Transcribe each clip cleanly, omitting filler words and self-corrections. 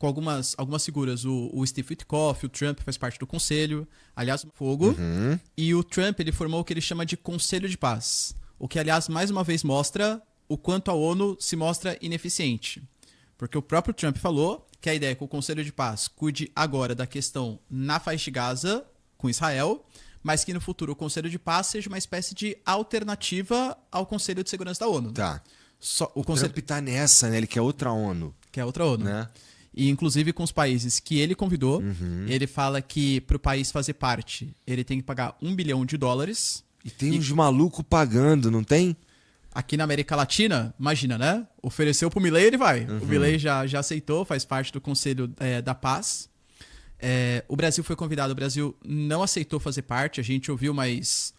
com algumas figuras. O Steve Witkoff, o Trump faz parte do conselho. Aliás, fogo. E o Trump, ele formou o que ele chama de Conselho de Paz. O que, aliás, mais uma vez mostra o quanto a ONU se mostra ineficiente. Porque o próprio Trump falou que a ideia é que o Conselho de Paz cuide agora da questão na faixa de Gaza, com Israel, mas que no futuro o Conselho de Paz seja uma espécie de alternativa ao Conselho de Segurança da ONU. Tá. O Conselho... Trump tá nessa, né? Ele quer outra ONU. Que é outra ONU. Né? E inclusive com os países que ele convidou, ele fala que para o país fazer parte, ele tem que pagar $1 bilhão. E tem uns malucos pagando, não tem? Aqui na América Latina, imagina, né? Ofereceu pro Milei, ele vai. O Milei já aceitou, faz parte do Conselho da Paz. O Brasil foi convidado, o Brasil não aceitou fazer parte, a gente ouviu, mas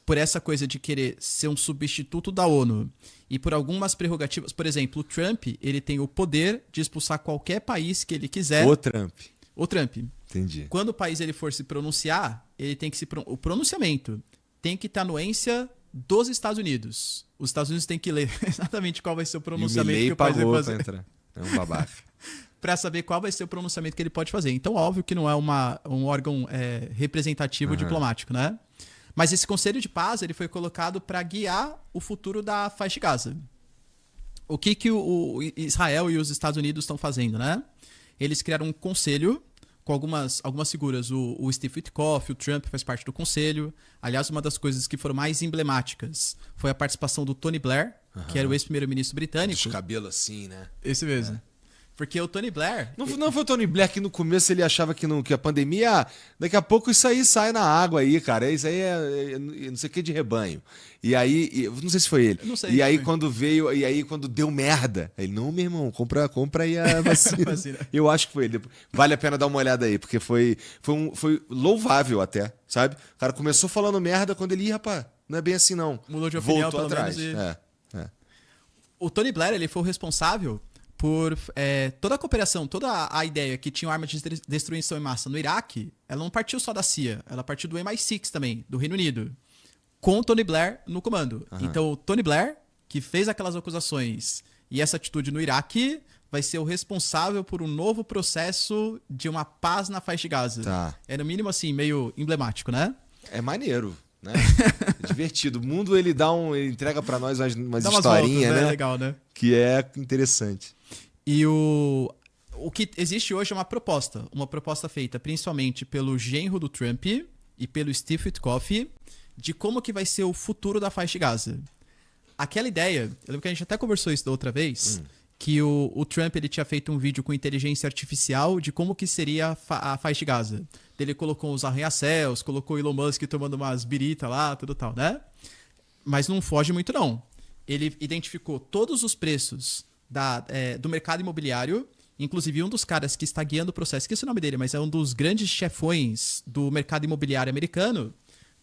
por essa coisa de querer ser um substituto da ONU e por algumas prerrogativas, por exemplo, o Trump, ele tem o poder de expulsar qualquer país que ele quiser. O Trump. O Trump. Entendi. Quando o país ele for se pronunciar, ele tem que o pronunciamento tem que ter anuência dos Estados Unidos. Os Estados Unidos têm que ler exatamente qual vai ser o pronunciamento que o país vai fazer. Pra entrar. É um babaca. Para saber qual vai ser o pronunciamento que ele pode fazer. Então, óbvio que não é um órgão representativo diplomático, né? Mas esse Conselho de Paz ele foi colocado para guiar o futuro da faixa de Gaza. O que o Israel e os Estados Unidos estão fazendo, né? Eles criaram um conselho com algumas figuras. O Steve Witkoff, o Trump faz parte do conselho. Aliás, uma das coisas que foram mais emblemáticas foi a participação do Tony Blair, que era o ex-primeiro-ministro britânico. Os cabelos assim, né? Esse mesmo. Porque o Tony Blair... Não foi o Tony Blair que no começo ele achava que a pandemia... Daqui a pouco isso aí sai na água aí, cara. Isso aí é não sei o que de rebanho. E aí... Não sei se foi ele. Não sei. E aí quando veio... E aí quando deu merda... Ele, não, meu irmão, compra aí a vacina. Eu acho que foi ele. Vale a pena dar uma olhada aí. Porque foi louvável até, sabe? O cara começou falando merda quando ele... Ih, rapaz, não é bem assim não. Mudou de opinião, voltou pelo atrás. menos. O Tony Blair, ele foi o responsável por toda a cooperação, toda a ideia que tinha armas de destruição em massa no Iraque, ela não partiu só da CIA, ela partiu do MI6 também, do Reino Unido, com o Tony Blair no comando. Então o Tony Blair, que fez aquelas acusações e essa atitude no Iraque, vai ser o responsável por um novo processo de uma paz na faixa de Gaza. Tá. É no mínimo assim, meio emblemático, né? É maneiro, né? É divertido. O mundo ele entrega pra nós umas Dá umas historinhas, voltas, né? Legal, né? Que é interessante. E o que existe hoje é uma proposta feita principalmente pelo genro do Trump e pelo Steve Witkoff de como que vai ser o futuro da faixa de Gaza. Aquela ideia, eu lembro que a gente até conversou isso da outra vez, que o Trump ele tinha feito um vídeo com inteligência artificial de como que seria a faixa de Gaza. Ele colocou os arranha-céus, colocou o Elon Musk tomando umas birita lá, tudo tal, né? Mas não foge muito não. Ele identificou todos os preços do mercado imobiliário, inclusive um dos caras que está guiando o processo, esqueci o nome dele, mas é um dos grandes chefões do mercado imobiliário americano,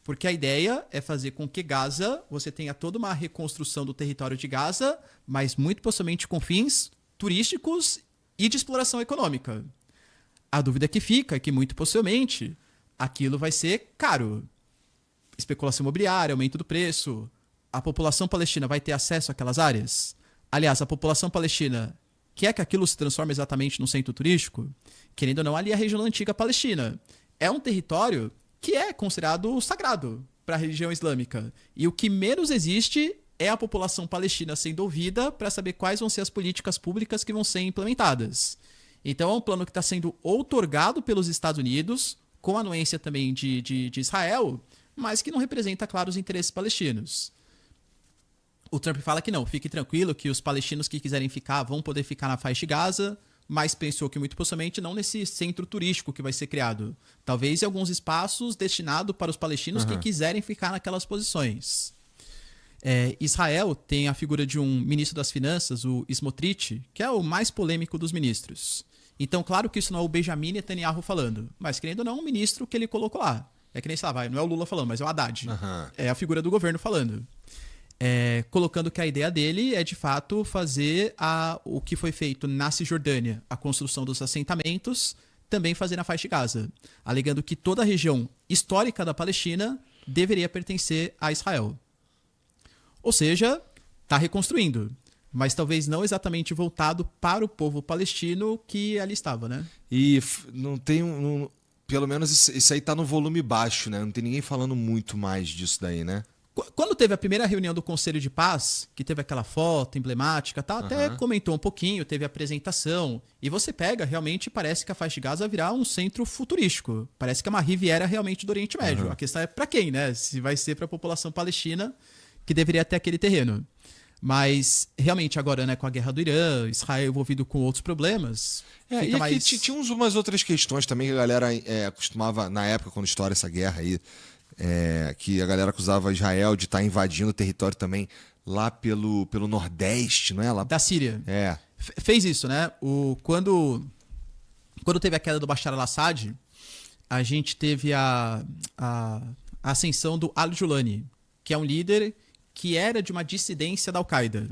porque a ideia é fazer com que Gaza, você tenha toda uma reconstrução do território de Gaza, mas muito possivelmente com fins turísticos e de exploração econômica. A dúvida que fica é que muito possivelmente aquilo vai ser caro. Especulação imobiliária, aumento do preço. A população palestina vai ter acesso àquelas áreas? Aliás, a população palestina quer que aquilo se transforme exatamente num centro turístico? Querendo ou não, ali é a região antiga Palestina. É um território que é considerado sagrado para a religião islâmica. E o que menos existe é a população palestina sendo ouvida para saber quais vão ser as políticas públicas que vão ser implementadas. Então é um plano que está sendo outorgado pelos Estados Unidos, com anuência também de Israel, mas que não representa, claro, os interesses palestinos. O Trump fala que não, fique tranquilo, que os palestinos que quiserem ficar vão poder ficar na faixa de Gaza, mas pensou que muito possivelmente não nesse centro turístico que vai ser criado. Talvez em alguns espaços destinados para os palestinos que quiserem ficar naquelas posições. Israel tem a figura de um ministro das finanças, o Smotrich, que é o mais polêmico dos ministros. Então, claro que isso não é o Benjamin Netanyahu falando, mas querendo ou não, é um ministro que ele colocou lá. É que nem, sei lá, não é o Lula falando, mas é o Haddad. É a figura do governo falando. Colocando que a ideia dele é, de fato, fazer o que foi feito na Cisjordânia, a construção dos assentamentos, também fazer na faixa de Gaza, alegando que toda a região histórica da Palestina deveria pertencer a Israel. Ou seja, está reconstruindo. mas talvez não exatamente voltado para o povo palestino que ali estava, né? E não tem pelo menos isso aí tá no volume baixo, né? Não tem ninguém falando muito mais disso daí, né? Quando teve a primeira reunião do Conselho de Paz, que teve aquela foto emblemática, tá, até comentou um pouquinho, teve a apresentação, e você pega, realmente parece que a faixa de Gaza vai virar um centro futurístico. Parece que é uma Riviera realmente do Oriente Médio. A questão é para quem, né? Se vai ser para a população palestina, que deveria ter aquele terreno. Mas, realmente, agora, né, com a guerra do Irã, Israel envolvido com outros problemas... E aqui tinha umas outras questões também que a galera costumava, na época, quando estoura essa guerra aí, que a galera acusava Israel de estar invadindo o território também lá pelo Nordeste, não é? Lá... Da Síria. É. Fez isso, né? Quando teve a queda do Bashar al-Assad, a gente teve a ascensão do al-Julani, que é um líder que era de uma dissidência da Al-Qaeda.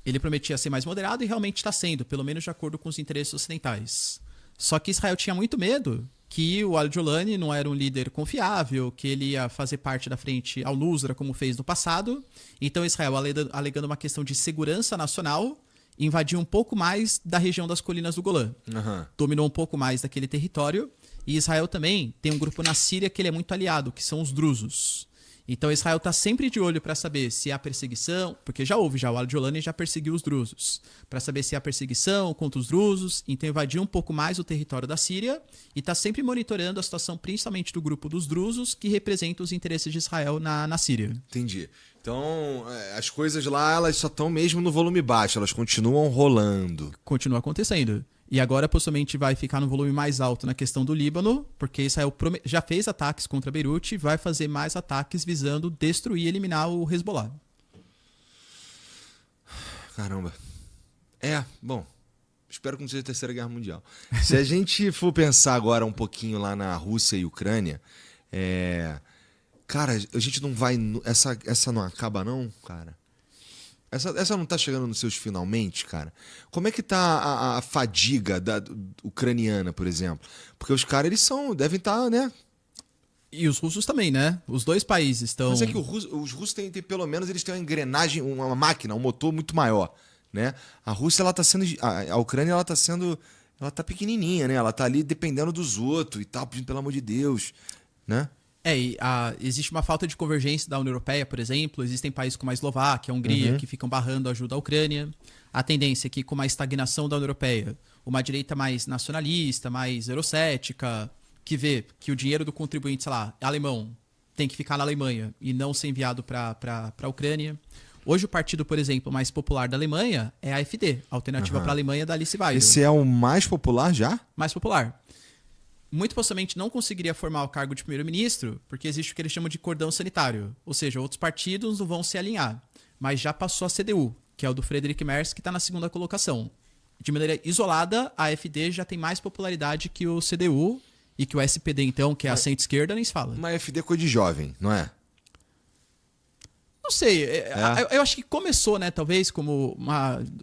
Ele prometia ser mais moderado e realmente está sendo, pelo menos de acordo com os interesses ocidentais. Só que Israel tinha muito medo que o al-Julani não era um líder confiável, que ele ia fazer parte da frente al-Nusra, como fez no passado. Então Israel, alegando uma questão de segurança nacional, invadiu um pouco mais da região das colinas do Golã. Dominou um pouco mais daquele território. E Israel também tem um grupo na Síria que ele é muito aliado, que são os drusos. Então Israel está sempre de olho para saber se há perseguição, porque já o al-Julani já perseguiu os drusos, para saber se há perseguição contra os drusos, então invadiu um pouco mais o território da Síria e está sempre monitorando a situação principalmente do grupo dos drusos, que representa os interesses de Israel na Síria. Entendi. Então, as coisas lá, elas só estão mesmo no volume baixo, elas continuam rolando. Continua acontecendo. E agora possivelmente vai ficar no volume mais alto na questão do Líbano, porque Israel já fez ataques contra Beirute e vai fazer mais ataques visando destruir e eliminar o Hezbollah. Caramba. Bom, espero que não seja a Terceira Guerra Mundial. Se a gente for pensar agora um pouquinho lá na Rússia e Ucrânia, cara, a gente não vai... Essa não acaba não, cara? Essa não tá chegando nos seus finalmente, cara? Como é que tá a fadiga ucraniana, por exemplo? Porque os caras, eles devem estar, né? E os russos também, né? Os dois países estão... Mas é que os russos têm, pelo menos, eles têm uma engrenagem, uma máquina, um motor muito maior, né? A Rússia, ela tá sendo... A Ucrânia, ela tá sendo... Ela tá pequenininha, né? Ela tá ali dependendo dos outros e tal, pedindo pelo amor de Deus, né? Existe uma falta de convergência da União Europeia, por exemplo. Existem países como a Eslováquia, a Hungria, que ficam barrando a ajuda à Ucrânia. A tendência é que, com a estagnação da União Europeia, uma direita mais nacionalista, mais eurocética, que vê que o dinheiro do contribuinte, sei lá, alemão, tem que ficar na Alemanha e não ser enviado para a Ucrânia. Hoje, o partido, por exemplo, mais popular da Alemanha é a AfD, a alternativa para a Alemanha da Alice Weidel. Esse é o mais popular já? Mais popular. Muito possivelmente não conseguiria formar o cargo de primeiro-ministro, porque existe o que eles chamam de cordão sanitário. Ou seja, outros partidos não vão se alinhar. Mas já passou a CDU, que é o do Friedrich Merz, que está na segunda colocação. De maneira isolada, a AfD já tem mais popularidade que o CDU e que o SPD, então, que é a centro-esquerda, nem se fala. Mas a AfD é coisa de jovem, não é? Não sei, eu acho que começou, né, talvez como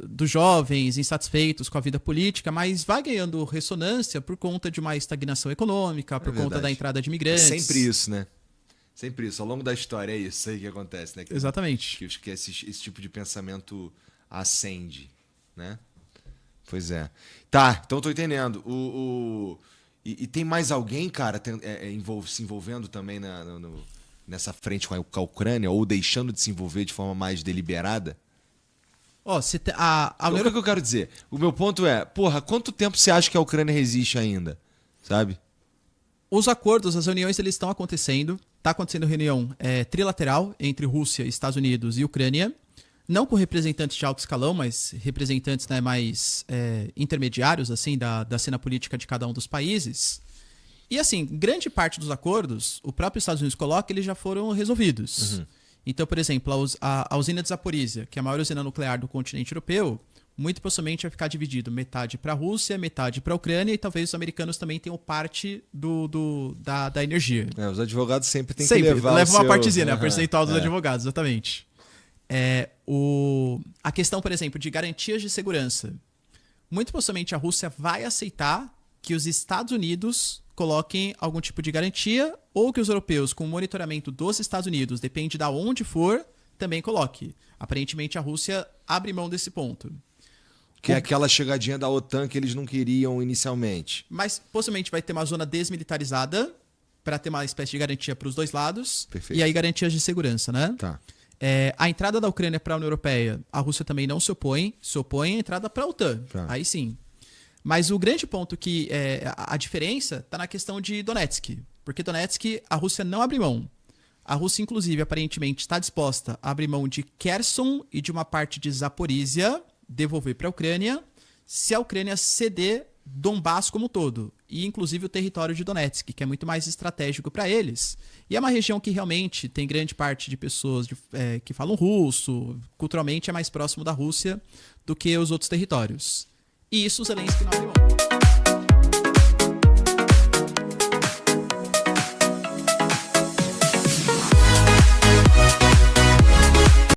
dos jovens insatisfeitos com a vida política, mas vai ganhando ressonância por conta de uma estagnação econômica, por conta da entrada de imigrantes. É sempre isso, né? Sempre isso. Ao longo da história é isso aí que acontece, né? Exatamente. Que esse tipo de pensamento acende, né? Pois é. Tá, então tô entendendo. E tem mais alguém, cara, se envolvendo também nessa frente com a Ucrânia, ou deixando de se envolver de forma mais deliberada? O que eu quero dizer? O meu ponto é, quanto tempo você acha que a Ucrânia resiste ainda? Sabe? Os acordos, as reuniões, eles estão acontecendo. Está acontecendo reunião trilateral entre Rússia, Estados Unidos e Ucrânia. Não com representantes de alto escalão, mas representantes, né, mais intermediários assim, da cena política de cada um dos países. E assim, grande parte dos acordos, o próprio Estados Unidos coloca, eles já foram resolvidos. Então, por exemplo, a usina de Zaporizhia, que é a maior usina nuclear do continente europeu, muito possivelmente vai ficar dividido metade para a Rússia, metade para a Ucrânia, e talvez os americanos também tenham parte da energia. Os advogados sempre têm que levar uma partezinha, né? A percentual dos advogados, exatamente. A questão, por exemplo, de garantias de segurança. Muito possivelmente a Rússia vai aceitar que os Estados Unidos coloquem algum tipo de garantia, ou que os europeus, com o monitoramento dos Estados Unidos, depende de onde for, também coloque. Aparentemente a Rússia abre mão desse ponto. Que é aquela chegadinha da OTAN que eles não queriam inicialmente. Mas possivelmente vai ter uma zona desmilitarizada para ter uma espécie de garantia para os dois lados. Perfeito. E aí garantias de segurança, né? Tá. A entrada da Ucrânia para a União Europeia, a Rússia também não se opõe à entrada para a OTAN. Tá. Aí sim. Mas o grande ponto que a diferença está na questão de Donetsk. Porque Donetsk, a Rússia não abre mão. A Rússia, inclusive, aparentemente está disposta a abrir mão de Kherson e de uma parte de Zaporizhia, devolver para a Ucrânia, se a Ucrânia ceder Donbass como um todo. E, inclusive, o território de Donetsk, que é muito mais estratégico para eles. E é uma região que realmente tem grande parte de pessoas que falam russo, culturalmente é mais próximo da Rússia do que os outros territórios. E isso o Zelensky não abre mão.